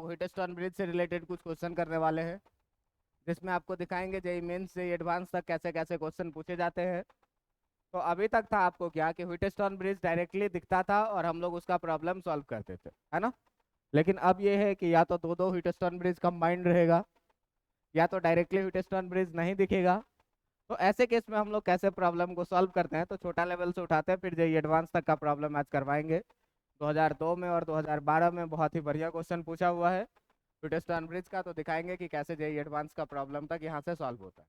Wheatstone bridge से related कुछ question करने वाले हैं, जिसमें आपको दिखाएंगे जेईई मेंस से एडवांस तक कैसे कैसे क्वेश्चन पूछे जाते हैं। तो अभी तक था आपको क्या कि व्हीटस्टोन ब्रिज डायरेक्टली दिखता था और हम लोग उसका प्रॉब्लम सॉल्व करते थे, है ना। लेकिन अब ये है कि या तो दो दो व्हीटस्टोन ब्रिज कंबाइंड रहेगा, या तो डायरेक्टली व्हीटस्टोन ब्रिज नहीं दिखेगा। तो ऐसे केस में हम लोग कैसे प्रॉब्लम को सॉल्व करते हैं, तो छोटा लेवल से उठाते हैं, फिर जेईई एडवांस तक का प्रॉब्लम आज करवाएंगे। 2002 में और 2012 में बहुत ही बढ़िया क्वेश्चन पूछा हुआ है व्हीटस्टोन ब्रिज का, तो दिखाएंगे कि कैसे जेईई एडवांस का प्रॉब्लम तक यहाँ से सॉल्व होता है।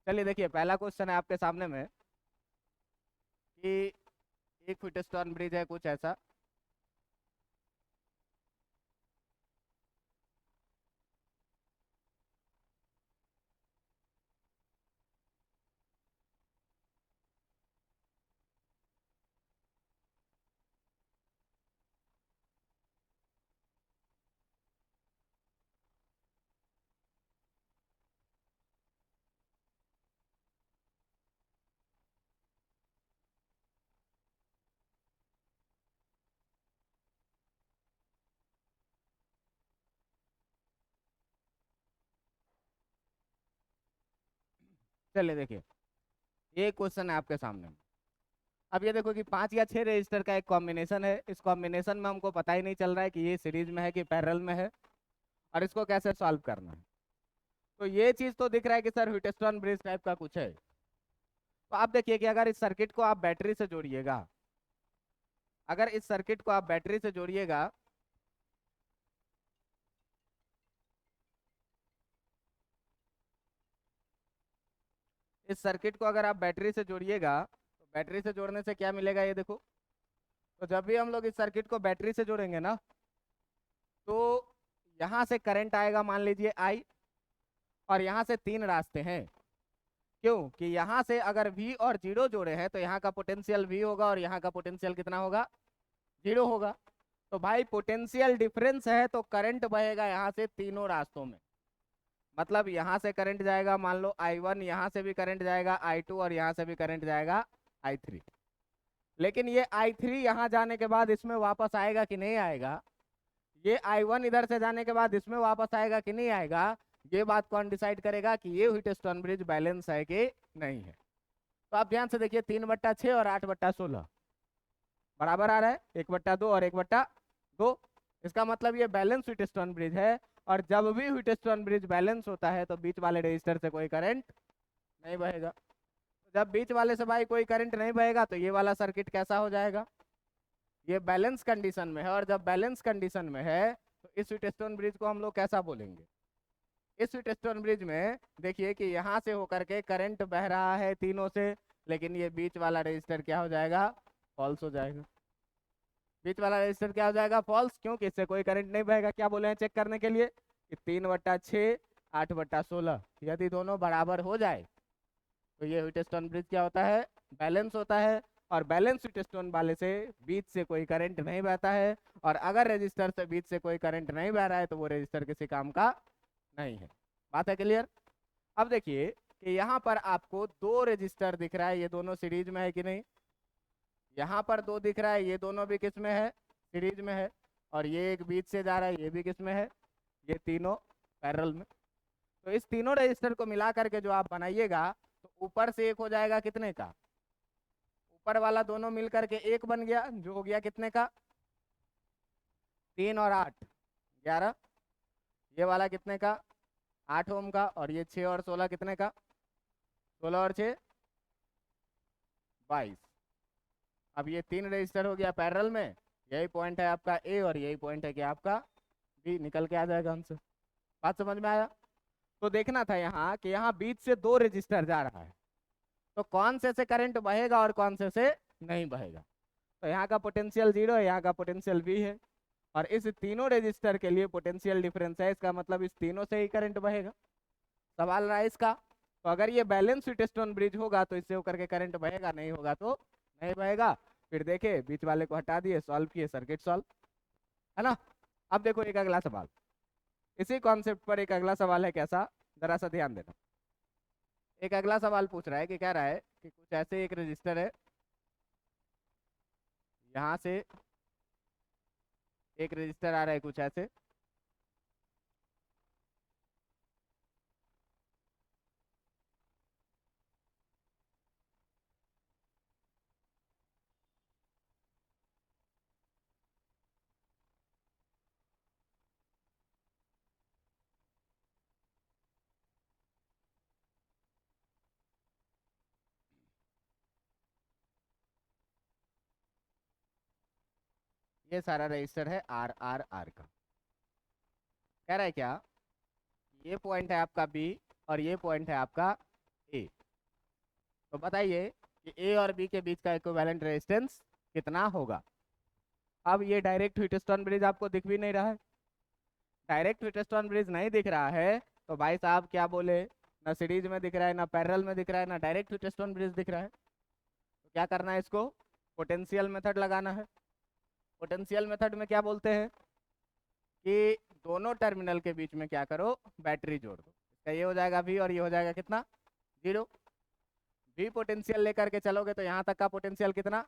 चलिए देखिए, पहला क्वेश्चन है आपके सामने में कि एक व्हीटस्टोन ब्रिज है कुछ ऐसा, चलिए देखिए ये क्वेश्चन है आपके सामने में। अब ये देखो कि 5 या 6 रजिस्टर का एक कॉम्बिनेशन है, इस कॉम्बिनेशन में हमको पता ही नहीं चल रहा है कि ये सीरीज में है कि पैरेलल में है, और इसको कैसे सॉल्व करना है। तो ये चीज तो दिख रहा है कि सर व्हीटस्टोन ब्रिज टाइप का कुछ है। तो आप देखिए कि अगर इस सर्किट को आप बैटरी से जोड़िएगा, अगर इस सर्किट को आप बैटरी से जोड़िएगा, इस सर्किट को अगर आप बैटरी से जोड़िएगा, तो बैटरी से जोड़ने से क्या मिलेगा ये देखो। तो जब भी हम लोग इस सर्किट को बैटरी से जोड़ेंगे ना, तो यहाँ से करंट आएगा, मान लीजिए आई, और यहाँ से 3 रास्ते हैं। क्यों कि यहाँ से अगर V और 0 जोड़े हैं तो यहाँ का पोटेंशियल V होगा और यहाँ का पोटेंशियल कितना होगा, 0 होगा। तो भाई पोटेंशियल डिफरेंस है तो करंट बहेगा यहाँ से तीनों रास्तों में। मतलब यहाँ से करंट जाएगा, मान लो I1, यहाँ से भी करंट जाएगा I2, और यहाँ से भी करंट जाएगा I3। लेकिन ये I3 यहाँ जाने के बाद इसमें वापस आएगा कि नहीं आएगा, ये I1 इधर से जाने के बाद इसमें वापस आएगा कि नहीं आएगा, ये बात कौन डिसाइड करेगा कि ये व्हीटस्टोन ब्रिज बैलेंस है कि नहीं है। तो आप ध्यान से देखिए, 3/6 और 8/16 बराबर आ रहा है, 1/2 और 1/2। इसका मतलब ये बैलेंस व्हीटस्टोन ब्रिज है। और जब भी व्हीटस्टोन ब्रिज बैलेंस होता है तो बीच वाले रजिस्टर से कोई करंट नहीं बहेगा। तो जब बीच वाले से भाई कोई करंट नहीं बहेगा तो ये वाला सर्किट कैसा हो जाएगा, ये बैलेंस कंडीशन में है। और जब बैलेंस कंडीशन में है तो इस व्हीटस्टोन ब्रिज को हम लोग कैसा बोलेंगे, इस व्हीटस्टोन ब्रिज में देखिए कि यहाँ से होकर के करंट बह रहा है तीनों से, लेकिन ये बीच वाला रजिस्टर क्या हो जाएगा, फॉल्स हो जाएगा। बीच वाला रजिस्टर क्या हो जाएगा, फॉल्स, क्योंकि इससे कोई करंट नहीं बहेगा। क्या बोले हैं चेक करने के लिए कि 3/6 8/16 यदि दोनों बराबर हो जाए तो ये व्हीटस्टोन ब्रिज क्या होता है, बैलेंस होता है। और बैलेंस व्हीटस्टोन वाले से बीच से कोई करंट नहीं बहता है। और अगर रजिस्टर से बीच से कोई करंट नहीं बह रहा है तो वो रजिस्टर किसी काम का नहीं है। बात है क्लियर। अब देखिए कि यहाँ पर आपको 2 रजिस्टर दिख रहा है, ये दोनों सीरीज में है कि नहीं, यहाँ पर 2 दिख रहा है, ये दोनों भी किस में है, सीरीज में है। और ये एक बीच से जा रहा है, ये भी किस में है, ये तीनों पैरेलल में। तो इस तीनों रजिस्टर को मिला करके जो आप बनाइएगा तो ऊपर से एक हो जाएगा कितने का, ऊपर वाला दोनों मिल करके एक बन गया, जो हो गया कितने का, 3 और 8 11। ये वाला कितने का, 8 ओम का। और ये 6 और 16 कितने का, 16 और 6 22। अब ये 3 रजिस्टर हो गया पैरेलल में, यही पॉइंट है आपका ए और यही पॉइंट है कि आपका बी, निकल के आ जाएगा हमसे। बात समझ में आया। तो देखना था यहाँ कि यहाँ बीच से 2 रजिस्टर जा रहा है, तो कौन से करंट बहेगा और कौन से नहीं बहेगा। तो यहाँ का पोटेंशियल 0 है, यहाँ का पोटेंशियल भी है, और इस तीनों रजिस्टर के लिए पोटेंशियल डिफरेंस है, इसका मतलब इस तीनों से ही करंट बहेगा। सवाल रहा है इसका। तो अगर ये बैलेंस व्हीटस्टोन ब्रिज होगा तो इससे होकर के करंट बहेगा, नहीं होगा तो नहीं बहेगा। फिर देखे बीच वाले को हटा दिए, सॉल्व किए, सर्किट सॉल्व, है ना। अब देखो एक अगला सवाल, इसी कॉन्सेप्ट पर एक अगला सवाल है, कैसा, जरा सा ध्यान देना। एक अगला सवाल पूछ रहा है कि कह रहा है कि कुछ ऐसे एक रजिस्टर है, यहाँ से एक रजिस्टर आ रहा है कुछ ऐसे, ये सारा रजिस्टर है आर आर आर का। कह रहा है क्या, ये पॉइंट है आपका बी और ये पॉइंट है आपका ए। तो बताइए कि ए और बी के बीच का इक्विवेलेंट रेजिस्टेंस कितना होगा। अब ये डायरेक्ट व्हीटस्टोन ब्रिज आपको दिख भी नहीं रहा है, डायरेक्ट व्हीटस्टोन ब्रिज नहीं दिख रहा है तो भाई साहब क्या बोले, ना सीरीज में दिख रहा है, ना पैरेलल में दिख रहा है, ना डायरेक्ट व्हीटस्टोन ब्रिज दिख रहा है। तो क्या करना है, इसको पोटेंशियल मेथड लगाना है। पोटेंशियल मेथड में क्या बोलते हैं कि दोनों टर्मिनल के बीच में क्या करो, बैटरी जोड़ दो। इसका ये हो जाएगा V और ये हो जाएगा कितना, 0। V पोटेंशियल लेकर के चलोगे तो यहाँ तक का पोटेंशियल कितना,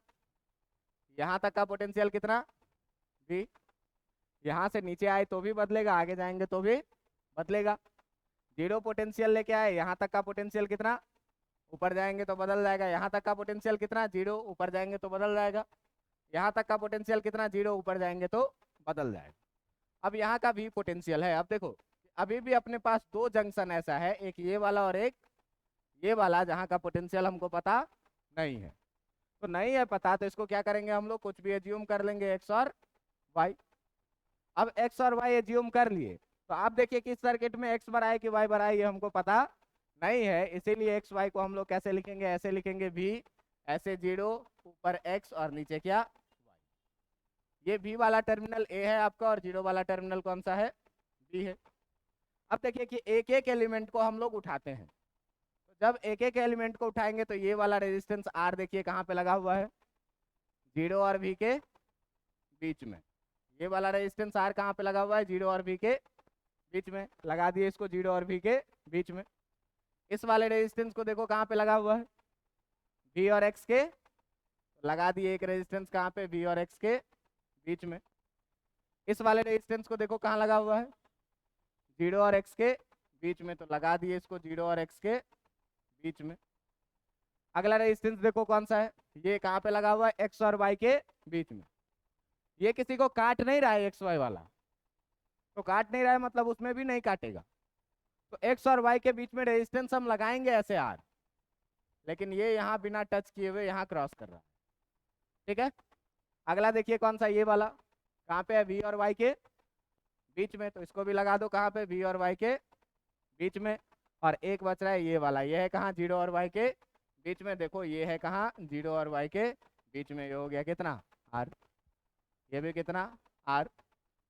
यहाँ तक का पोटेंशियल कितना V। यहाँ से नीचे आए तो भी बदलेगा, आगे जाएंगे तो भी बदलेगा। 0 पोटेंशियल लेके आए, यहाँ तक का पोटेंशियल कितना, ऊपर जाएंगे तो बदल जाएगा। यहाँ तक का पोटेंशियल कितना, 0, ऊपर जाएंगे तो बदल जाएगा। यहाँ तक का पोटेंशियल कितना, 0, ऊपर जाएंगे तो बदल जाएगा। अब यहाँ का भी पोटेंशियल है। अब देखो अभी भी अपने पास दो जंक्शन ऐसा है, एक ये वाला और एक ये वाला, जहाँ का पोटेंशियल हमको पता नहीं है। तो नहीं है पता तो इसको क्या करेंगे हम लोग, कुछ भी एज्यूम कर लेंगे, एक्स और वाई। अब एक्स और वाई एज्यूम कर लिए तो आप देखिए कि इस सर्किट में एक्स बराबर कि वाई बराबर ये हमको पता नहीं है, इसीलिए एक्स वाई को हम लोग कैसे लिखेंगे, ऐसे लिखेंगे भी, ऐसे 0, ऊपर एक्स और नीचे क्या वाई। ये भी वाला टर्मिनल ए है आपका और 0 वाला टर्मिनल कौन सा है, बी है। अब देखिए कि एक एक एलिमेंट को हम लोग उठाते हैं, तो जब एक एक एलिमेंट को उठाएंगे तो ये वाला रेजिस्टेंस आर देखिए कहाँ पे लगा हुआ है, 0 और भी के बीच में। ये वाला रेजिस्टेंस आर कहाँ पे लगा हुआ है, 0 और भी के बीच में। लगा दिए इसको 0 और भी के बीच में। इस वाले रेजिस्टेंस को देखो कहाँ पे लगा हुआ है, V और X के, लगा दिए एक रेजिस्टेंस कहाँ पे, V और X के बीच में। इस वाले रेजिस्टेंस को देखो कहाँ लगा हुआ है, 0 और X के बीच में, तो लगा दिए इसको 0 और X के बीच में। अगला रेजिस्टेंस देखो कौन सा है, ये कहाँ पे लगा हुआ है, X और Y के बीच में। ये किसी को काट नहीं रहा है, XY वाला तो काट नहीं रहा है, मतलब उसमें भी नहीं काटेगा। तो X और Y के बीच में रेजिस्टेंस हम लगाएंगे ऐसे R, लेकिन ये यहाँ बिना टच किए हुए यहाँ क्रॉस कर रहा है, ठीक है। अगला देखिए कौन सा, ये वाला कहाँ पे है, V और Y के बीच में, तो इसको भी लगा दो कहाँ पे, V और Y के बीच में। और एक बच रहा है ये वाला, ये है कहाँ, 0 और Y के बीच में। देखो ये है कहाँ, 0 और Y के बीच में। ये हो गया कितना, R। ये भी कितना, R।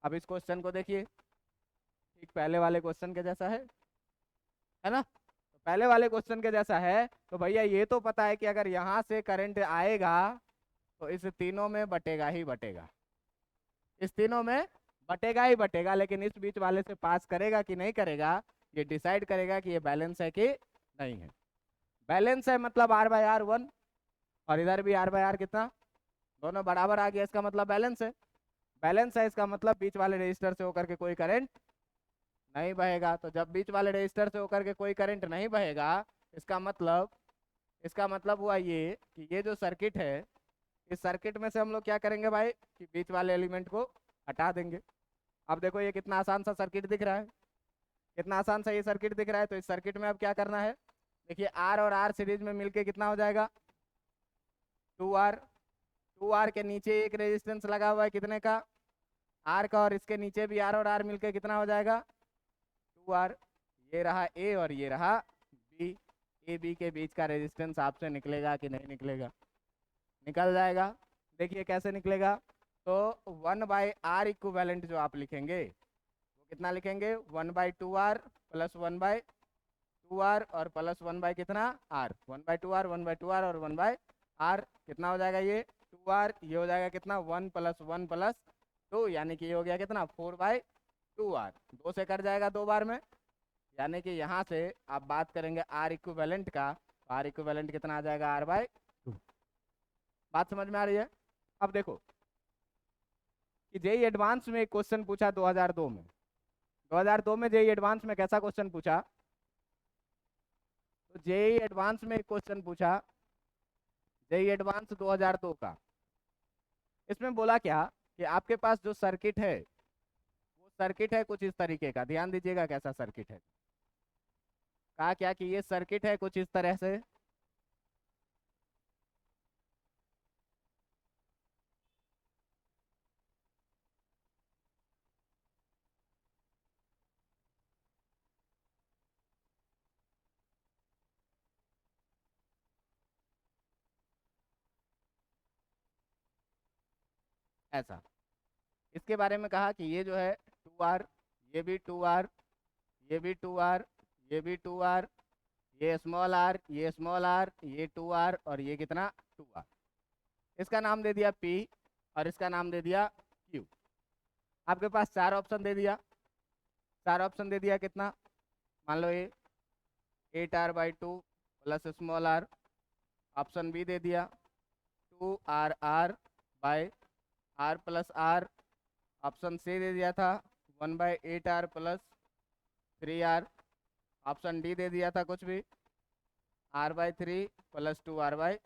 अब इस क्वेश्चन को देखिए, ठीक पहले वाले क्वेश्चन के जैसा है ना। तो पहले वाले क्वेश्चन के जैसा है तो भैया ये तो पता है कि अगर यहाँ से करंट आएगा तो इस तीनों में बटेगा ही बटेगा, इस तीनों में बटेगा ही बटेगा, लेकिन इस बीच वाले से पास करेगा कि नहीं करेगा, ये डिसाइड करेगा कि ये बैलेंस है कि नहीं है। बैलेंस है मतलब R/R 1, और इधर भी R/R कितना, दोनों बराबर आ गया, इसका मतलब बैलेंस है। बैलेंस है इसका मतलब बीच वाले रजिस्टर से होकर के कोई करंट नहीं बहेगा। तो जब बीच वाले रजिस्टर से होकर के कोई करंट नहीं बहेगा, इसका मतलब हुआ ये कि ये जो सर्किट है, इस सर्किट में से हम लोग क्या करेंगे भाई, कि बीच वाले एलिमेंट को हटा देंगे। अब देखो ये कितना आसान सा सर्किट दिख रहा है, कितना आसान सा ये सर्किट दिख रहा है। तो इस सर्किट में अब क्या करना है, देखिए R और R सीरीज में मिलके कितना हो जाएगा, 2R। 2R के नीचे एक रेजिस्टेंस लगा हुआ है कितने का, R का, और इसके नीचे भी R और R मिलके कितना हो जाएगा, 2R। ये रहा A और ये रहा B। A B के बीच का रेजिस्टेंस आपसे निकलेगा कि नहीं निकलेगा, निकल जाएगा। देखिए कैसे निकलेगा, तो 1/R इक्विवेलेंट जो आप लिखेंगे वो कितना लिखेंगे, 1/2R प्लस 1/2R और प्लस 1 कितना R, 1/2R 1/2R और 1/R कितना हो जाएगा, ये 2R। ये हो जाएगा कितना, 1 + 1 + 2, यानी कि ये हो गया कितना, 4/2R। 2 से कट जाएगा 2 बार में, यानी कि यहाँ से आप बात करेंगे R इक्विवेलेंट का, तो R इक्विवेलेंट कितना आ जाएगा, R/2। बात समझ में आ रही है। अब देखो कि जेईई एडवांस में एक क्वेश्चन पूछा 2002 में, 2002 में जेईई एडवांस में कैसा क्वेश्चन पूछा, तो जेईई एडवांस में एक क्वेश्चन पूछा, जेईई एडवांस 2002 का। इसमें बोला क्या कि आपके पास जो सर्किट है वो सर्किट है कुछ इस तरीके का, ध्यान दीजिएगा कैसा सर्किट है। कहा क्या कि ये सर्किट है कुछ इस तरह से, ऐसा। इसके बारे में कहा कि ये जो है 2r, ये भी 2r, ये भी 2r, ये भी 2r, ये स्मॉल r, ये स्मॉल r, ये 2r और ये कितना 2r। इसका नाम दे दिया p और इसका नाम दे दिया q। आपके पास चार ऑप्शन दे दिया, चार ऑप्शन दे दिया कितना, मान लो ये 8r/2 plus small r। Option B दे दिया 2r/r plus r। Option C दे दिया था 1/8r plus 3r। Option D दे दिया था कुछ भी r/3 प्लस 2r/3।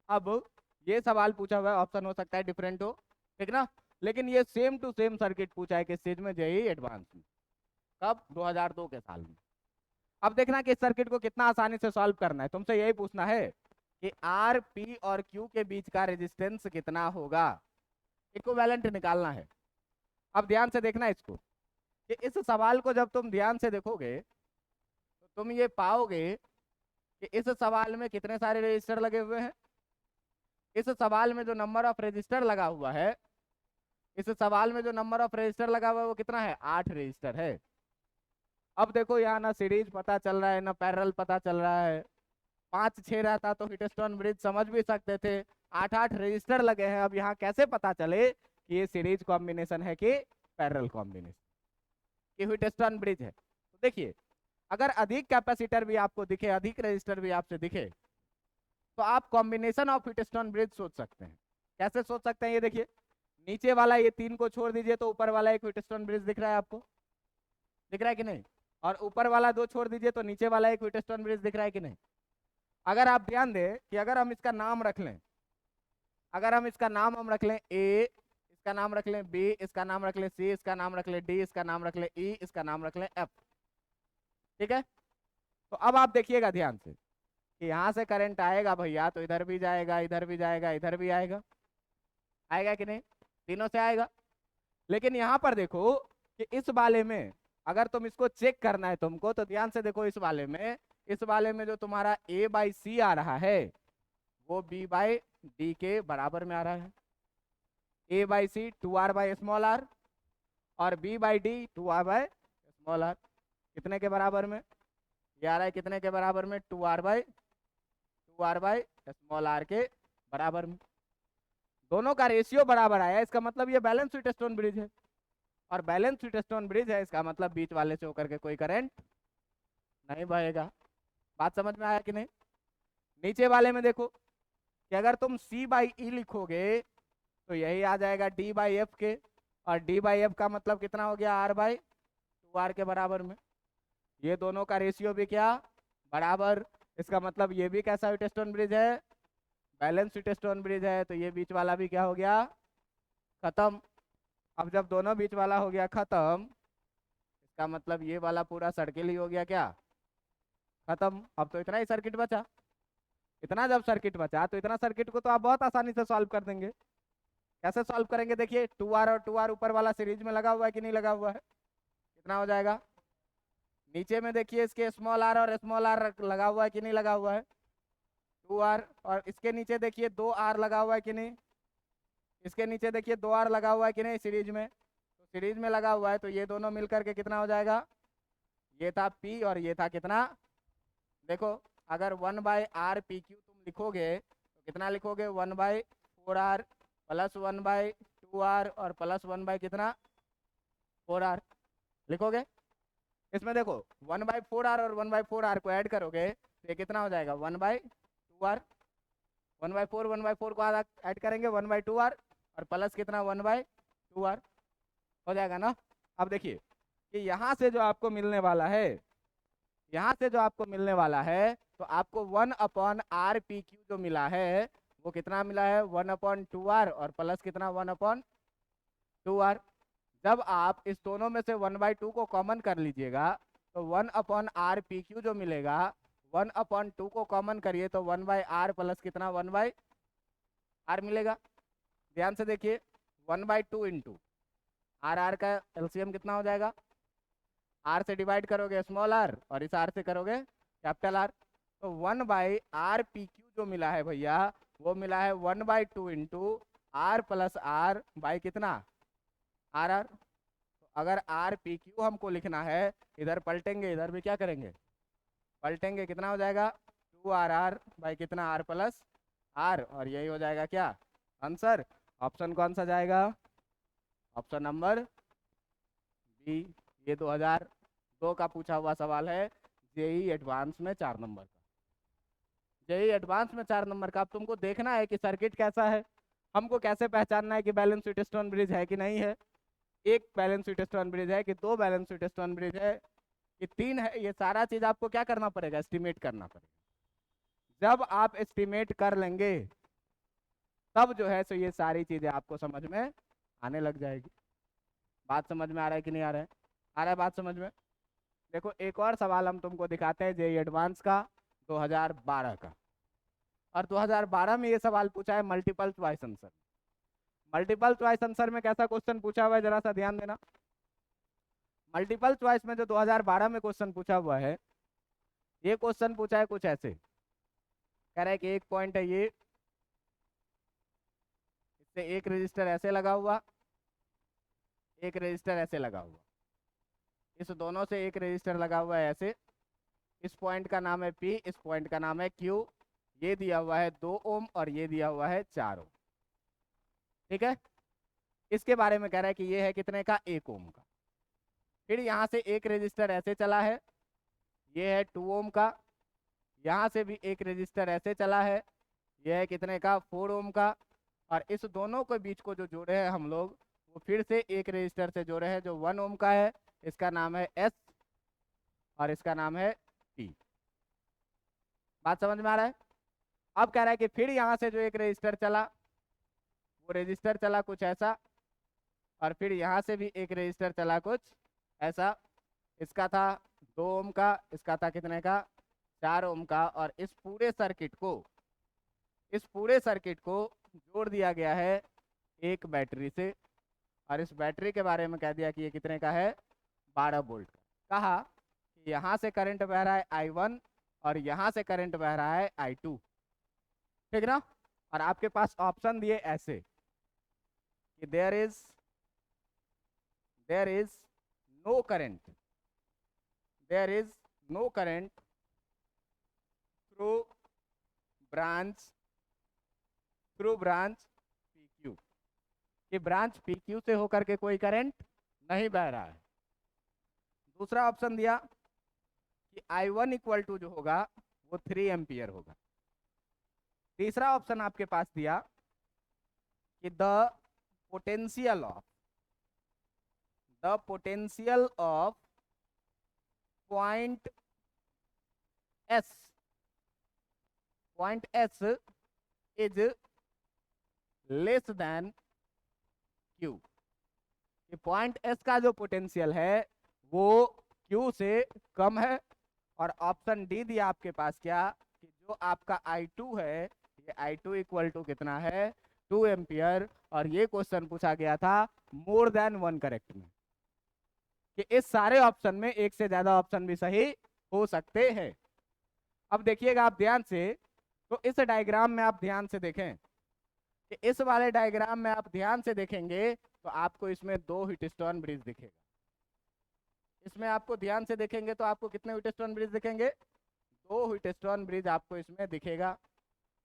अब ये सवाल पूछा हुआ है, ऑप्शन हो सकता है डिफरेंट हो, ठीक ना, लेकिन ये सेम टू सेम सर्किट पूछा है किस चीज में, जेईई एडवांस में। कब? 2002 के साल में। अब देखना कि इस सर्किट को कितना आसानी से सॉल्व करना है। तुमसे यही पूछना है कि आर, पी और क्यू के बीच का रेजिस्टेंस कितना होगा, इक्विवेलेंट निकालना है। अब ध्यान से देखना इसको कि इस सवाल को जब तुम ध्यान से देखोगे तो तुम ये पाओगे कि इस सवाल में कितने सारे रजिस्टर लगे हुए हैं। इस सवाल में जो नंबर ऑफ रजिस्टर लगा हुआ है, इस सवाल में जो नंबर ऑफ रजिस्टर लगा हुआ है वो कितना है, 8 रजिस्टर है। अब देखो यहाँ ना सीरीज पता चल रहा है ना पैरेलल पता चल रहा है। 5-6 रहता तो व्हीटस्टोन ब्रिज समझ भी सकते थे, 8-8 रजिस्टर लगे हैं। अब यहाँ कैसे पता चले कि ये सीरीज कॉम्बिनेशन है कि पैरेलल कॉम्बिनेशन, कि व्हीटस्टोन ब्रिज है। तो देखिए अगर अधिक कैपेसिटर भी आपको दिखे, अधिक रजिस्टर भी आपसे दिखे, तो आप कॉम्बिनेशन ऑफ व्हीटस्टोन ब्रिज सोच सकते हैं। कैसे सोच सकते हैं, ये देखिए नीचे वाला ये 3 को छोड़ दीजिए तो ऊपर वाला एक व्हीटस्टोन ब्रिज दिख रहा है, आपको दिख रहा है कि नहीं, और ऊपर वाला 2 छोड़ दीजिए तो नीचे वाला एक व्हीटस्टोन ब्रिज दिख रहा है कि नहीं। अगर आप ध्यान दें कि अगर हम इसका नाम रख लें, अगर हम इसका नाम हम रख लें ए, इसका नाम रख लें बी, इसका नाम रख लें सी, इसका नाम रख लें डी, इसका नाम रख लें ई, इसका नाम रख लें एफ, ठीक है। तो अब आप देखिएगा ध्यान से कि यहाँ से करंट आएगा भैया तो इधर भी जाएगा, इधर भी जाएगा, इधर भी आएगा, आएगा कि नहीं, तीनों से आएगा। लेकिन यहाँ पर देखो कि इस वाले में अगर तुम इसको चेक करना है तुमको तो ध्यान से देखो, इस वाले में, इस वाले में जो तुम्हारा a/c आ रहा है वो b/d के बराबर में आ रहा है। a/c 2r/r और b/d 2r/r कितने के बराबर में, ये आ रहा है कितने के बराबर में, 2r/r के बराबर में। दोनों का रेशियो बराबर आया, इसका मतलब ये बैलेंस व्हीटस्टोन ब्रिज है, और बैलेंस व्हीटस्टोन ब्रिज है इसका मतलब बीच वाले से होकर के कोई करंट नहीं बहेगा। बात समझ में आया कि नहीं। नीचे वाले में देखो कि अगर तुम c/e लिखोगे तो यही आ जाएगा d/f के, और d/f का मतलब कितना हो गया, r/2r के बराबर में। ये दोनों का रेशियो भी क्या, बराबर। इसका मतलब ये भी कैसा व्हीटस्टोन ब्रिज है, बैलेंस व्हीटस्टोन ब्रिज है। तो ये बीच वाला भी क्या हो गया, खत्म। अब जब दोनों बीच वाला हो गया खत्म, इसका मतलब ये वाला पूरा सर्किल ही हो गया क्या, खत्म। अब तो इतना ही सर्किट बचा। इतना जब सर्किट बचा तो इतना सर्किट को तो आप बहुत आसानी से सॉल्व कर देंगे। कैसे सॉल्व करेंगे, देखिए 2r और 2r ऊपर वाला सीरीज में लगा हुआ है कि नहीं लगा हुआ है, कितना हो जाएगा। नीचे में देखिए इसके स्मॉल r और स्मॉल r लगा हुआ है कि नहीं लगा हुआ है, 2r, और इसके नीचे देखिए 2r लगा हुआ है कि नहीं, इसके नीचे देखिए 2r लगा हुआ है कि नहीं सीरीज में, तो सीरीज में लगा हुआ है। तो ये दोनों मिलकर के कितना हो जाएगा, ये था p और ये था कितना, देखो अगर 1/r pq तुम लिखोगे तो कितना लिखोगे, 1/4r प्लस 1/2r और प्लस 1 कितना 4r लिखोगे। इसमें देखो 1/4r और 1/4r को ऐड करोगे तो ये कितना हो जाएगा, 1/2r, 1/4 1/4 को ऐड करेंगे 1/2r और प्लस कितना 1/2r हो जाएगा ना। अब देखिए कि यहाँ से जो आपको मिलने वाला है, यहाँ से जो आपको मिलने वाला है, तो आपको 1/r pq जो मिला है वो कितना मिला है, 1/2r और प्लस कितना 1/2r। जब आप इस दोनों में से 1/2 को कॉमन कर लीजिएगा तो 1/r pq जो मिलेगा, 1/2 को कॉमन करिए तो 1/r प्लस कितना 1/r मिलेगा। ध्यान से देखिए 1/2 इंटू r का एलसीएम कितना हो जाएगा, r से डिवाइड करोगे स्मॉल r और इस r से करोगे कैपिटल R, तो 1/r pq जो मिला है भैया वो मिला है 1/2 into R plus R by कितना, आर आर। तो अगर आर पी क्यू हमको लिखना है, इधर पलटेंगे इधर भी क्या करेंगे, पलटेंगे, कितना हो जाएगा 2 RR बाई कितना आर प्लस आर, और यही हो जाएगा क्या आंसर। ऑप्शन कौन सा जाएगा, ऑप्शन नंबर बी। ये 2002 का पूछा हुआ सवाल है, जेई एडवांस में 4 नंबर का। जेई एडवांस में 4 नंबर का। अब तुमको देखना है कि सर्किट कैसा है, हमको कैसे पहचानना है कि बैलेंस व्हीटस्टोन ब्रिज है कि नहीं है, एक बैलेंस व्हीटस्टोन ब्रिज है कि दो बैलेंस व्हीटस्टोन ब्रिज है कि तीन है, ये सारा चीज आपको क्या करना पड़ेगा, एस्टिमेट करना पड़ेगा। जब आप एस्टिमेट कर लेंगे तब जो है सो ये सारी चीजें आपको समझ में आने लग जाएगी। बात समझ में आ रहा है कि नहीं आ रहा है, आ रहा है बात समझ में। देखो एक और सवाल हम तुमको दिखाते हैं जेई एडवांस का 2012 का, और 2012 में ये सवाल पूछा है multiple choice answer. Multiple choice answer में कैसा क्वेश्चन पूछा हुआ है जरा सा ध्यान देना। मल्टीपल चॉइस में जो 2012 में क्वेश्चन पूछा हुआ है, ये क्वेश्चन पूछा है कुछ ऐसे, कह रहा है कि एक पॉइंट है ये, इससे एक रजिस्टर ऐसे लगा हुआ, एक रजिस्टर ऐसे लगा हुआ, इस दोनों से एक रजिस्टर लगा हुआ है ऐसे, इस पॉइंट का नाम है P, इस पॉइंट का नाम है Q, ये दिया हुआ है 2 ओम और ये दिया हुआ है 4 ओम। ठीक है, इसके बारे में कह रहा है कि ये है कितने का, 1 ओम का। फिर यहाँ से एक रजिस्टर ऐसे चला है, ये है 2 ओम का, यहाँ से भी एक रजिस्टर ऐसे चला है, ये है कितने का, 4 ओम का, और इस दोनों के बीच को जो जोड़े हैं हम लोग, वो फिर से एक रजिस्टर से जोड़े हैं जो 1 ओम का है, इसका नाम है S और इसका नाम है T। बात समझ में आ रहा है। अब कह रहा है कि फिर यहाँ से जो एक रजिस्टर चला, वो रजिस्टर चला कुछ ऐसा, और फिर यहाँ से भी एक रजिस्टर चला कुछ ऐसा, इसका था 2 ओम का, इसका था कितने का, 4 ओम का, और इस पूरे सर्किट को, इस पूरे सर्किट को जोड़ दिया गया है एक बैटरी से, और इस बैटरी के बारे में कह दिया कि ये कितने का है, 12 वोल्ट का। कहा कि यहाँ से करंट बह रहा है I1 और यहाँ से करंट बह रहा है I2, ठीक ना। और आपके पास ऑप्शन दिए ऐसे कि there is no current, there is no current through branch PQ, कि ब्रांच PQ से होकर के कोई करंट नहीं बह रहा है। दूसरा ऑप्शन दिया कि I1 इक्वल टू जो होगा वो 3 एम्पियर होगा। तीसरा ऑप्शन आपके पास दिया कि potential of point S is less than Q, कि पॉइंट S का जो पोटेंशियल है वो Q से कम है। और ऑप्शन डी दिया आपके पास क्या, कि जो आपका I2 है, ये I2 इक्वल टू कितना है, 2 एम्पियर, और ये क्वेश्चन पूछा गया था मोर देन 1 करेक्ट में, कि इस सारे ऑप्शन में एक से ज्यादा ऑप्शन भी सही हो सकते हैं। अब देखिएगा आप ध्यान से, तो इस डायग्राम में आप ध्यान से देखें, कि इस वाले डायग्राम में आप ध्यान से देखेंगे तो आपको इसमें 2 व्हीटस्टोन ब्रिज दिखेगा। इसमें आपको ध्यान से देखेंगे तो आपको कितने व्हीटस्टोन ब्रिज दिखेंगे, 2 व्हीटस्टोन ब्रिज आपको इसमें दिखेगा।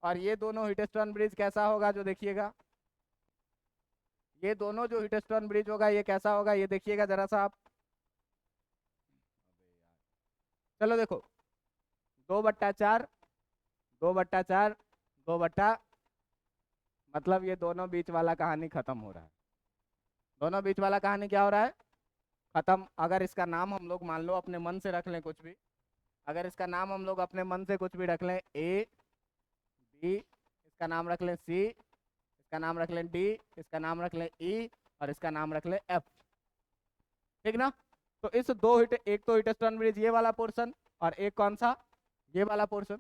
और ये दोनों व्हीटस्टोन ब्रिज कैसा होगा जो देखिएगा, ये दोनों जो व्हीटस्टोन ब्रिज होगा ये कैसा होगा, ये देखिएगा जरा सा आप। चलो देखो, 2/4, 2/4, 2 मतलब ये दोनों बीच वाला कहानी खत्म हो रहा है। दोनों बीच वाला कहानी क्या हो रहा है, खत्म। अगर इसका नाम हम लोग मान लो अपने मन से रख लें कुछ भी, अगर इसका नाम हम लोग अपने मन से कुछ भी रख लें, A B, इसका नाम रख लें C, इसका नाम रख लें D, इसका नाम रख लें E, और इसका नाम रख लें F, ठीक ना। तो इस एक तो व्हीटस्टोन ब्रिज ये वाला पोर्शन, और एक कौन सा, ये वाला पोर्शन।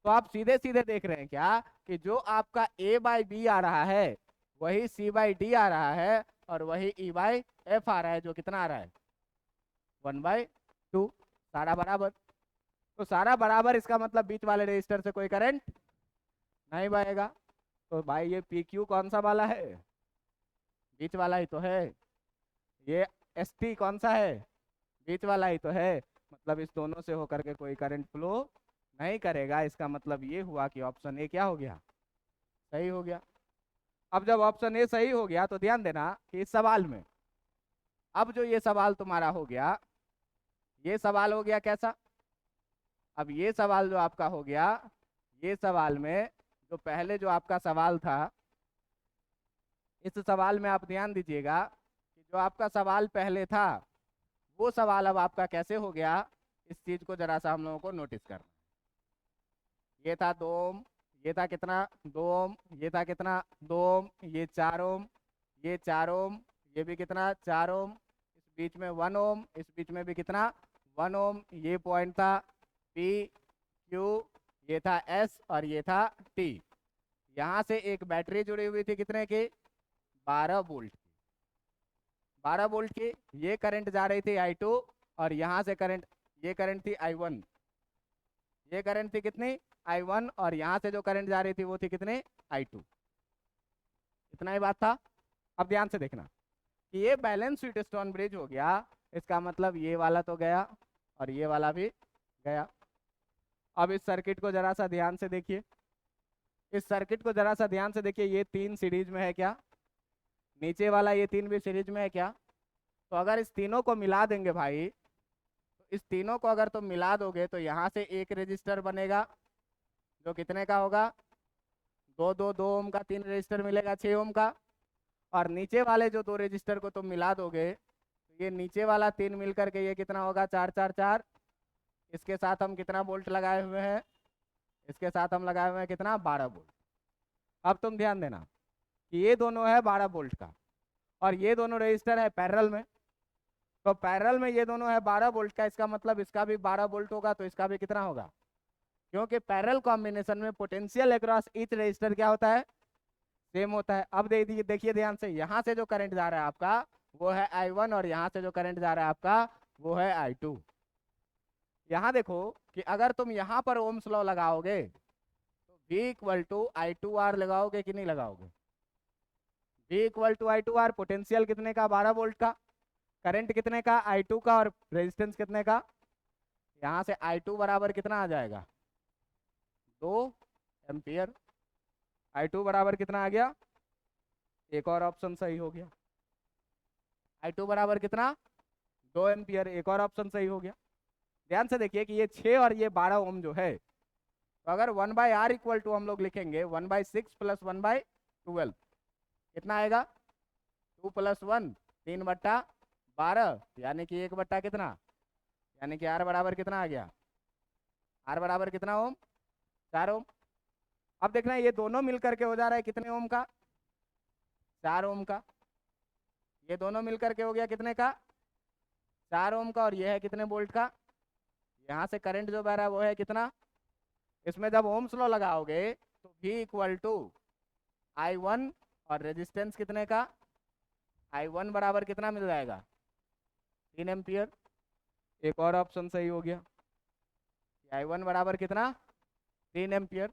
तो आप सीधे सीधे देख रहे हैं क्या, कि जो आपका A/B आ रहा है वही C/D आ रहा है, और वही E/F आ रहा है, जो कितना आ रहा है, 1/2, सारा बराबर। तो सारा बराबर, इसका मतलब बीच वाले रजिस्टर से कोई करंट नहीं बहेगा। तो भाई ये पी क्यू कौन सा वाला है? बीच वाला ही तो है। ये एस टी कौन सा है? बीच वाला ही तो है। मतलब इस दोनों से होकर के कोई करंट फ्लो नहीं करेगा। इसका मतलब ये हुआ कि ऑप्शन ए क्या हो गया? सही हो गया। अब जब ऑप्शन ए सही हो गया तो ध्यान देना कि इस सवाल में, अब जो ये सवाल तुम्हारा हो गया, ये सवाल हो गया कैसा? अब ये सवाल जो आपका हो गया, ये सवाल में जो पहले जो आपका सवाल था, इस सवाल में आप ध्यान दीजिएगा कि जो आपका सवाल पहले था वो सवाल अब आपका कैसे हो गया, इस चीज को जरा सा हम लोगों को नोटिस करना। ये था 2 ओम, ये था कितना? 2 ओम, ये था कितना? 2 ओम, ये 4 ओम, ये 4 ओम, ये भी कितना? 4 ओम, इस बीच में 1 ओम, इस बीच में भी कितना? 1 ओम। ये पॉइंट था पी क्यू, ये था एस और ये था टी। यहाँ से एक बैटरी जुड़ी हुई थी कितने की? 12 वोल्ट की। 12 वोल्ट की ये करंट जा रही थी I2, और यहाँ से करंट, ये करंट थी I1। ये करंट थी कितनी? I1, और यहाँ से जो करंट जा रही थी वो थी कितने? I2। इतना ही बात था। अब ध्यान से देखना कि ये बैलेंस व्हीटस्टोन ब्रिज हो गया। इसका मतलब ये वाला तो गया और ये वाला भी गया। अब इस सर्किट को जरा सा ध्यान से देखिए, इस सर्किट को जरा सा ध्यान से देखिए। ये 3 सीरीज में है क्या? नीचे वाला ये 3 भी सीरीज में है क्या? तो अगर इस तीनों को मिला देंगे भाई, तो इस तीनों को अगर तुम मिला दोगे तो यहाँ से एक रेजिस्टर बनेगा जो कितने का होगा? 2 ओम का। 3 रेजिस्टर मिलेगा 6 ओम का। और नीचे वाले जो 2 रेजिस्टर को तुम मिला दोगे तो ये नीचे वाला 3 मिल करके ये कितना होगा? 4 इसके साथ हम कितना वोल्ट लगाए हुए हैं? इसके साथ हम लगाए हुए हैं कितना? 12 वोल्ट। अब तुम ध्यान देना कि ये दोनों है 12 वोल्ट का, और ये दोनों रजिस्टर है पैरेलल में। तो पैरेलल में ये दोनों है 12 वोल्ट का, इसका मतलब इसका भी 12 वोल्ट होगा, तो इसका भी कितना होगा? क्योंकि पैरेलल कॉम्बिनेशन में पोटेंशियल अक्रॉस ईच रजिस्टर क्या होता है? सेम होता है। अब देखिए ध्यान से, यहाँ से जो करंट जा रहा है आपका वो है I1, और यहाँ से जो करंट जा रहा है आपका वो है I2। यहाँ देखो कि अगर तुम यहाँ पर ओम्स लॉ लगाओगे तो V इक्वल टू I2R लगाओगे कि नहीं लगाओगे? V equal to I2R, potential कितने का? 12 वोल्ट का। करंट कितने का? I2 का। और रेजिस्टेंस कितने का? यहाँ से I2 बराबर कितना आ जाएगा? 2 एम्पियर। I2 बराबर कितना आ गया? एक और ऑप्शन सही हो गया। I2 बराबर कितना? 2 एम्पियर। एक और ऑप्शन सही हो गया। ध्यान से देखिए कि ये 6 और ये 12 ओम जो है, तो अगर 1/R इक्वल टू हम लोग लिखेंगे 1/6 प्लस 1/12, कितना आएगा? 2 + 1, 3/12, यानी कि 1 कितना? यानी कि R बराबर कितना आ गया? R बराबर कितना ओम? 4 ओम। अब देखना ये दोनों मिल करके हो जा रहा है कितने ओम का? 4 ओम का। ये दोनों मिल करके हो गया कितने का? 4 ओम का। और ये है कितने वोल्ट का? यहाँ से करंट जो बह रहा है वो है कितना? इसमें जब ओम्स लॉ लगाओगे तो V इक्वल टू I1, और रेजिस्टेंस कितने का? I1 बराबर कितना मिल जाएगा? 3 एम्पियर। एक और ऑप्शन सही हो गया। I1 बराबर कितना? 3 एम्पियर।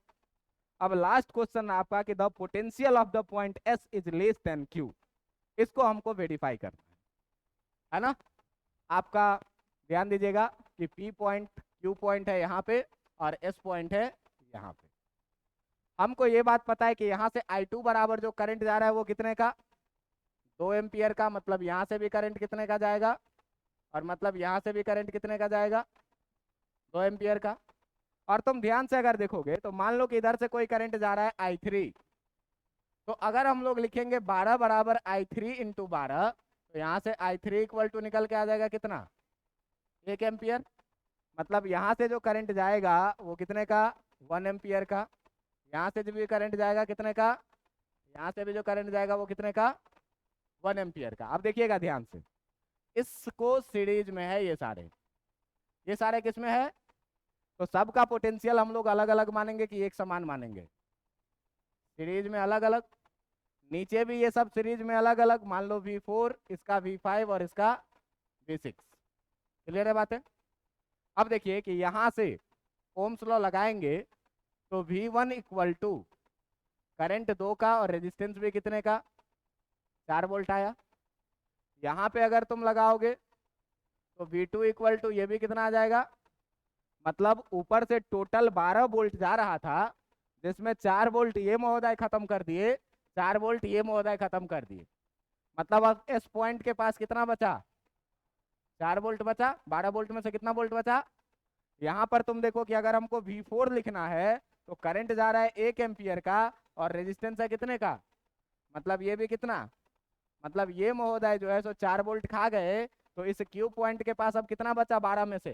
अब लास्ट क्वेश्चन आपका कि the potential of the point S is less than Q, इसको हमको वेरीफाई करना है ना? आपका ध्यान दीजिएगा कि P पॉइंट, Q पॉइंट है यहाँ पे, और S पॉइंट है यहाँ पे। हमको ये बात पता है कि यहाँ से I2 बराबर जो करंट जा रहा है वो कितने का? 2 एम्पियर का। मतलब यहाँ से भी करंट कितने का जाएगा? और मतलब यहाँ से भी करंट कितने का जाएगा? 2 एम्पियर का। और तुम ध्यान से अगर देखोगे तो मान लो कि इधर से कोई करंट जा रहा है I3, तो अगर हम लोग लिखेंगे 12 बराबर I3 इंटू 12, तो यहाँ से I3 इक्वल टू निकल के आ जाएगा कितना? 1 एम्पियर। मतलब यहाँ से जो करंट जाएगा वो कितने का? 1 एम्पियर का। यहाँ से जो भी करंट जाएगा कितने का? यहाँ से भी जो करंट जाएगा वो कितने का? 1 एम्पियर का। अब देखिएगा ध्यान से, इसको सीरीज में है ये सारे किस में है? तो सबका पोटेंशियल हम लोग अलग अलग मानेंगे कि एक समान मानेंगे? सीरीज में अलग अलग। नीचे भी ये सब सीरीज में अलग अलग। मान लो V4, इसका V5 और इसका V6। क्लियर है बातें? अब देखिए कि यहाँ से ओम्स लॉ लगाएंगे तो V1 इक्वल टू करंट 2 का और रेजिस्टेंस भी कितने का, 4 वोल्ट आया। यहाँ पे अगर तुम लगाओगे तो V2 इक्वल टू ये भी कितना आ जाएगा, मतलब ऊपर से टोटल 12 वोल्ट जा रहा था, जिसमें 4 वोल्ट ये महोदय खत्म कर दिए, 4 वोल्ट ये महोदय खत्म कर दिए। मतलब अब इस पॉइंट के पास कितना बचा, 4 वोल्ट बचा। 12 वोल्ट में से कितना वोल्ट बचा। यहाँ पर तुम देखो कि अगर हमको V4 लिखना है तो करंट जा रहा है 1 एम्पियर का और रेजिस्टेंस है कितने का, मतलब ये भी कितना, मतलब ये महोदय जो है सो 4 वोल्ट खा गए। तो इस क्यू पॉइंट के पास अब कितना बचा, 12 में से,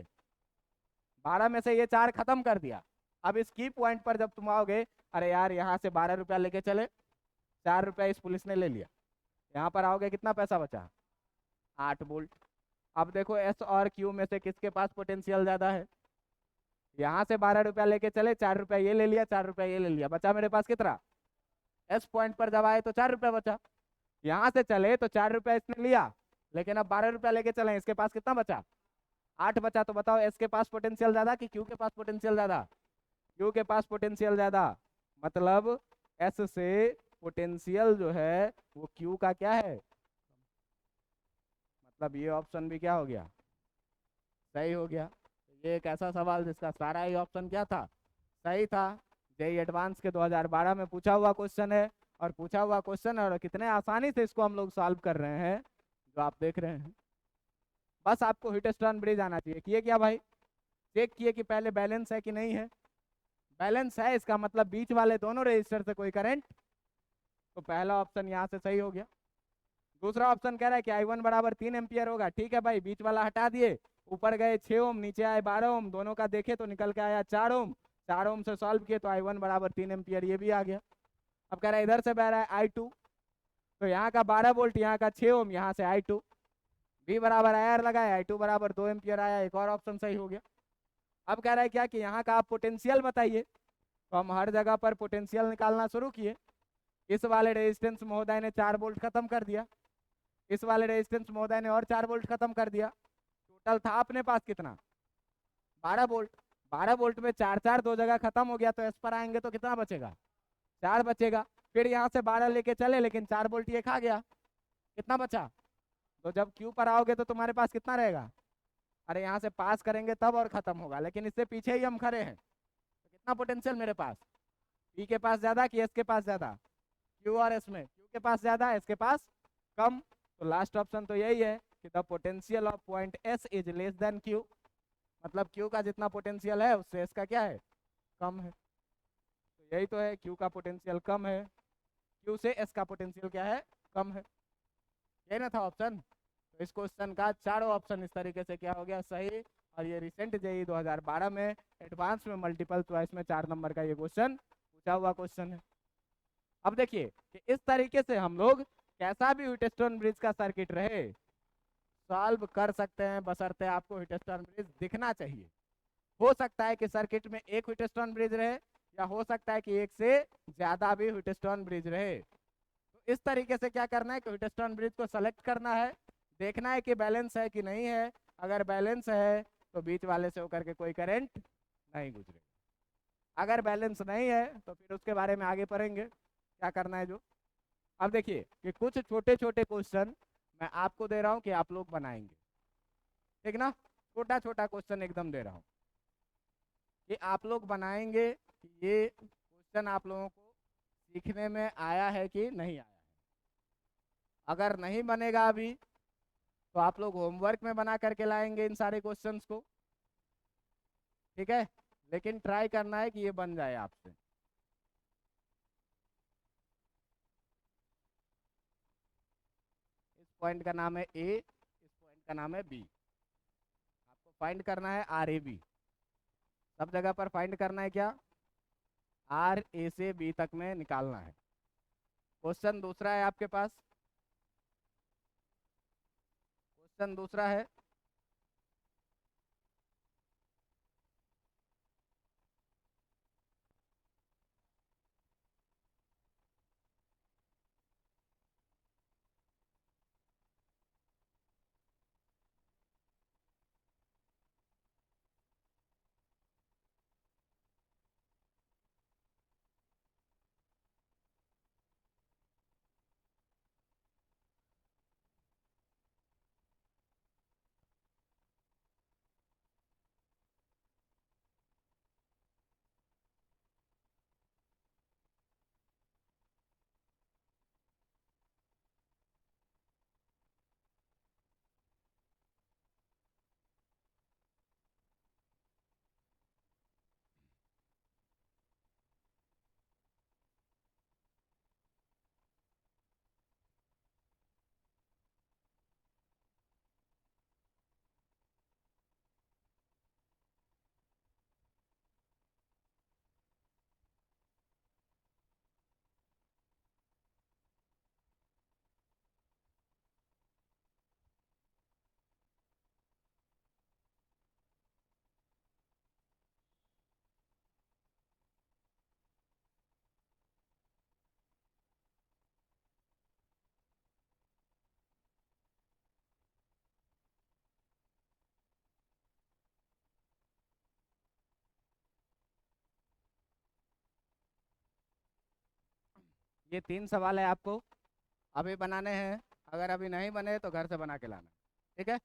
12 में से ये 4 खत्म कर दिया। अब इस की पॉइंट पर जब तुम आओगे, अरे यार यहाँ से 12 रुपया लेके चले, 4 रुपया इस पुलिस ने ले लिया, यहाँ पर आओगे कितना पैसा बचा, 8 वोल्ट। अब देखो एस और क्यू में से किसके पास पोटेंशियल ज्यादा है, यहाँ से 12 रुपया लेके चले, 4 रुपया ये ले लिया, 4 रुपया ये ले लिया, बचा मेरे पास कितना, एस पॉइंट पर जब आए तो 4 रुपया बचा। यहाँ से चले तो 4 रुपया इसने लिया, लेकिन अब 12 रुपया लेके चले, इसके पास कितना बचा, 8 बचा। तो बताओ एस के पास पोटेंशियल ज्यादा कि क्यू के पास पोटेंशियल ज्यादा, क्यू के पास पोटेंशियल ज्यादा। मतलब एस से पोटेंशियल जो है वो क्यू का क्या है, मतलब ये ऑप्शन भी क्या हो गया, सही हो गया। ये एक ऐसा सवाल जिसका सारा ही ऑप्शन क्या था, सही था। जेई एडवांस के 2012 में पूछा हुआ क्वेश्चन है, और पूछा हुआ क्वेश्चन है और कितने आसानी से इसको हम लोग सॉल्व कर रहे हैं, जो आप देख रहे हैं। बस आपको हीटस्टोन ब्रिज आना चाहिए। किए क्या भाई, चेक किए कि पहले बैलेंस है कि नहीं है, बैलेंस है, इसका मतलब बीच वाले दोनों रजिस्टर से कोई करंट, तो पहला ऑप्शन यहाँ से सही हो गया। दूसरा ऑप्शन कह रहा है कि I1 बराबर 3 एम्पियर होगा, ठीक है भाई, बीच वाला हटा दिए, ऊपर गए 6 ओम, नीचे आए 12 ओम, दोनों का देखे तो निकल के आया 4 ओम, 4 ओम से सॉल्व किए तो I1 बराबर 3 एम्पियर, ये भी आ गया। अब कह रहा है इधर से बह रहा है I2, तो यहाँ का 12 वोल्ट, यहाँ का 6 ओम, यहाँ से I2, V बराबर IR लगाए, I2 बराबर 2 एम्पियर आया, एक और ऑप्शन सही हो गया। अब कह रहा है क्या कि यहाँ का आप पोटेंशियल बताइए, तो हम हर जगह पर पोटेंशियल निकालना शुरू किए। इस वाले रेजिस्टेंस महोदय ने 4 वोल्ट खत्म कर दिया, इस वाले रेजिस्टेंस महोदय ने और 4 वोल्ट खत्म कर दिया, टोटल था अपने पास कितना, 12 वोल्ट। 12 वोल्ट में 4 4 दो जगह खत्म हो गया, तो एस पर आएंगे तो कितना बचेगा, 4 बचेगा। फिर यहाँ से 12 लेके चले, लेकिन 4 वोल्ट ये खा गया, कितना बचा। तो जब क्यू पर आओगे तो तुम्हारे पास कितना रहेगा, अरे यहाँ से पास करेंगे तब और खत्म होगा, लेकिन इससे पीछे ही हम खड़े हैं, तो कितना पोटेंशियल मेरे पास, पी के पास ज्यादा कि एस के पास ज्यादा, क्यू और एस में क्यू के पास ज्यादा, एस के पास कम। तो लास्ट ऑप्शन तो यही है कि the potential of point S is less than Q, मतलब क्यू का जितना पोटेंशियल है उससे एस का क्या है, कम है। तो यही तो है, क्यू का पोटेंशियल कम है, क्यू से एस का पोटेंशियल क्या है, कम है। यही ना था ऑप्शन। तो इस क्वेश्चन का चारों ऑप्शन इस तरीके से क्या हो गया, सही। और ये रिसेंट जेई 2012 में एडवांस में मल्टीपल चॉइस में 4 नंबर का ये क्वेश्चन पूछा हुआ क्वेश्चन है। अब देखिए कि इस तरीके से हम लोग कैसा भी व्हीटस्टोन ब्रिज का सर्किट रहे सॉल्व कर सकते हैं, बशर्ते आपको व्हीटस्टोन ब्रिज दिखना चाहिए। हो सकता है कि सर्किट में एक व्हीटस्टोन ब्रिज रहे, या हो सकता है कि एक से ज्यादा भी व्हीटस्टोन ब्रिज रहे। तो इस तरीके से क्या करना है कि व्हीटस्टोन ब्रिज को सेलेक्ट करना है, देखना है कि बैलेंस है कि नहीं है। अगर बैलेंस है तो बीच वाले से होकर के कोई करंट नहीं गुजरे, अगर बैलेंस नहीं है तो फिर उसके बारे में आगे पढ़ेंगे क्या करना है जो। अब देखिए कि कुछ छोटे छोटे क्वेश्चन मैं आपको दे रहा हूँ कि आप लोग बनाएंगे, ठीक ना, छोटा छोटा क्वेश्चन एकदम दे रहा हूँ कि आप लोग बनाएंगे कि ये क्वेश्चन आप लोगों को सीखने में आया है कि नहीं आया है। अगर नहीं बनेगा अभी तो आप लोग होमवर्क में बना करके लाएंगे इन सारे क्वेश्चंस को, ठीक है, लेकिन ट्राई करना है कि ये बन जाए आपसे। इस पॉइंट का नाम है ए, इस पॉइंट का नाम है बी, आपको फाइंड करना है आर ए बी, सब जगह पर फाइंड करना है क्या, आर ए से बी तक में निकालना है। क्वेश्चन दूसरा है आपके पास, क्वेश्चन दूसरा है ये 3 सवाल है आपको अभी बनाने हैं, अगर अभी नहीं बने तो घर से बना के लाना, ठीक है।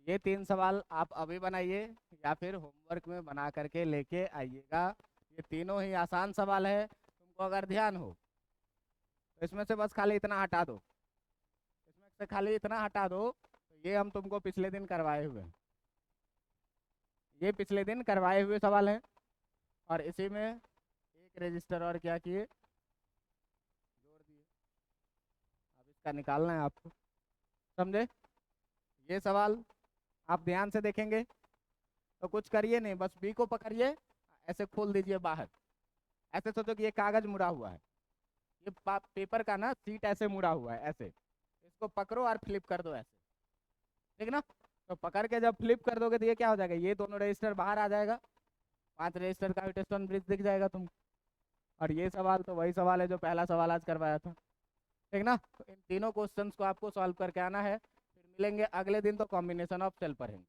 ये 3 सवाल आप अभी बनाइए या फिर होमवर्क में बना करके लेके आइएगा। ये तीनों ही आसान सवाल है, तुमको अगर ध्यान हो तो इसमें से बस खाली इतना हटा दो, इसमें से खाली इतना हटा दो। तो ये हम तुमको पिछले दिन करवाए हुए हैं, ये पिछले दिन करवाए हुए सवाल हैं, और इसी में एक रजिस्टर और क्या किए, जोड़ दिए। अब इसका निकालना है आपको, समझे। ये सवाल आप ध्यान से देखेंगे तो कुछ करिए नहीं, बस बी को पकड़िए, ऐसे खोल दीजिए बाहर। ऐसे सोचो कि ये कागज मुड़ा हुआ है, ये पेपर का ना सीट ऐसे मुड़ा हुआ है, ऐसे इसको पकड़ो और फ्लिप कर दो ऐसे, ठीक ना। तो पकड़ के जब फ्लिप कर दोगे तो ये क्या हो जाएगा, ये दोनों रजिस्टर बाहर आ जाएगा, 5 रजिस्टर का ह्यूटेस्टोन ब्रिज दिख जाएगा तुमको। और ये सवाल तो वही सवाल है जो पहला सवाल आज करवाया था, ठीक ना। तो इन तीनों क्वेश्चंस को आपको सॉल्व करके आना है, फिर मिलेंगे अगले दिन, तो कॉम्बिनेशन ऑफ सेल पढ़ेंगे।